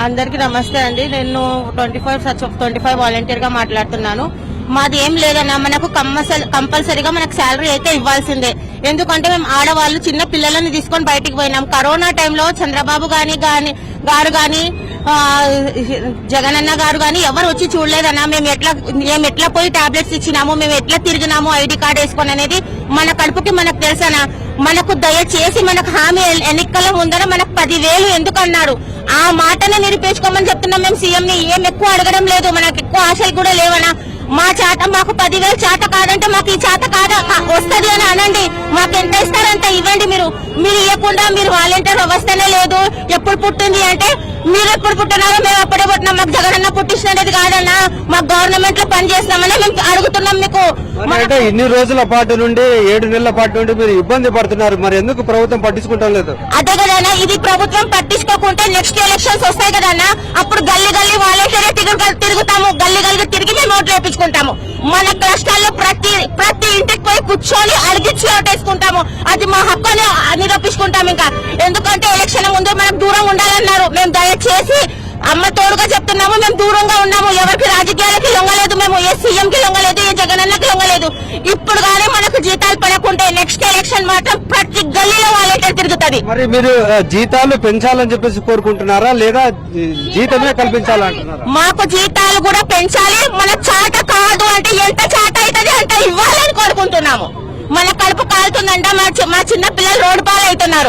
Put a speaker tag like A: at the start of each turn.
A: అందరికి నమస్తే అండి. నేను 25 వాలంటీర్ గా మాట్లాడుతున్నాను. మాది ఏం లేదన్నా, మనకు కంపల్సరీగా మనకు శాలరీ అయితే ఇవ్వాల్సిందే. ఎందుకంటే మేము ఆడవాళ్ళు చిన్న పిల్లలని తీసుకొని బయటికి పోయినాం. కరోనా టైంలో చంద్రబాబు గారు గాని జగనన్న గారు గాని ఎవరు వచ్చి చూడలేదన్నా. మేము ఎట్లా పోయి టాబ్లెట్స్ ఇచ్చినాము, మేము ఎట్లా తిరిగినాము ఐడి కార్డు వేసుకొని అనేది మన కడుపుకి మనకు తెలుసనా. మనకు దయచేసి మనకు హామీ ఎన్నికల ముందర మనకు 10,000 ఎందుకు అన్నాడు. ఆ మాటను నిరూపించుకోమని చెప్తున్నాం. మేము సీఎం ని ఏం ఎక్కువ అడగడం లేదు, మనకు ఎక్కువ ఆశలు కూడా లేవనా. మా చేత మాకు 10,000 చేత కాదంటే మాకు ఈ చేత కాదా వస్తుంది అని అనండి. మాకు ఎంత ఇస్తారంటే ఇవ్వండి. మీరు ఇవ్వకుండా మీరు వాలంటీర్ వ్యవస్థనే లేదు. ఎప్పుడు పుట్టింది అంటే మీరు ఎప్పుడు పుట్టినారో మేము అప్పుడే పుట్టినాం. మాకు జగనన్న పుట్టించినది కాదన్నా, మాకు గవర్నమెంట్ లో పని చేసినామని మేము అడుగుతున్నాం. మీకు
B: అంటే ఇన్ని రోజుల పాటు నుండి 7 నెలల పాటు నుండి మీరు ఇబ్బంది పడుతున్నారు, మరి ఎందుకు ప్రభుత్వం పట్టించుకుంటాం లేదు?
A: అదే కదన్నా, ఇది ప్రభుత్వం పట్టించుకోకుంటే నెక్స్ట్ ఎలక్షన్స్ వస్తాయి కదన్నా, అప్పుడు గల్లీ వాలంటీరే తిరుగుతాము. గల్లీ తిరిగి మేము ఓట్లు వేయించుకుంటాము. మన కష్టాల్లో ప్రతి ఇంటికి పోయి కూర్చొని అడిగిచ్చి ఓటేసుకుంటాము. అది మా హక్కు అని నిరూపించుకుంటాము. ఇంకా ఎందుకంటే ఎలక్షన్ ముందు మనకు దూరం ఉండాలన్నారు. మేము దయచేసి అమ్మ తోడుగా చెప్తున్నాము, మేము దూరంగా ఉన్నాము. ఎవరికి రాజకీయాలకి లొంగలేదు, మేము ఏ సీఎం కి లొంగలేదు, ఏ జగనన్నకి లొంగలేదు. ఇప్పుడు కానీ మనకు జీతాలు పడకుంటే నెక్స్ట్ ఎలక్షన్ మాత్రం ప్రతి గల్లీలో వాలంటీర్ తిరుగుతుంది.
B: మరి మీరు జీతాలు పెంచాలని చెప్పేసి కోరుకుంటున్నారా, లేదా జీతమే కల్పించాలంటున్నారా?
A: మాకు జీతాలు కూడా పెంచాలి. మన చాట కాదు అంటే ఎంత చాట అవుతుంది అంత ఇవ్వాలని కోరుకుంటున్నాము. మన కడుపు కాలుతుందంట, మా చిన్న పిల్లలు రోడ్డు పాలు అవుతున్నారు.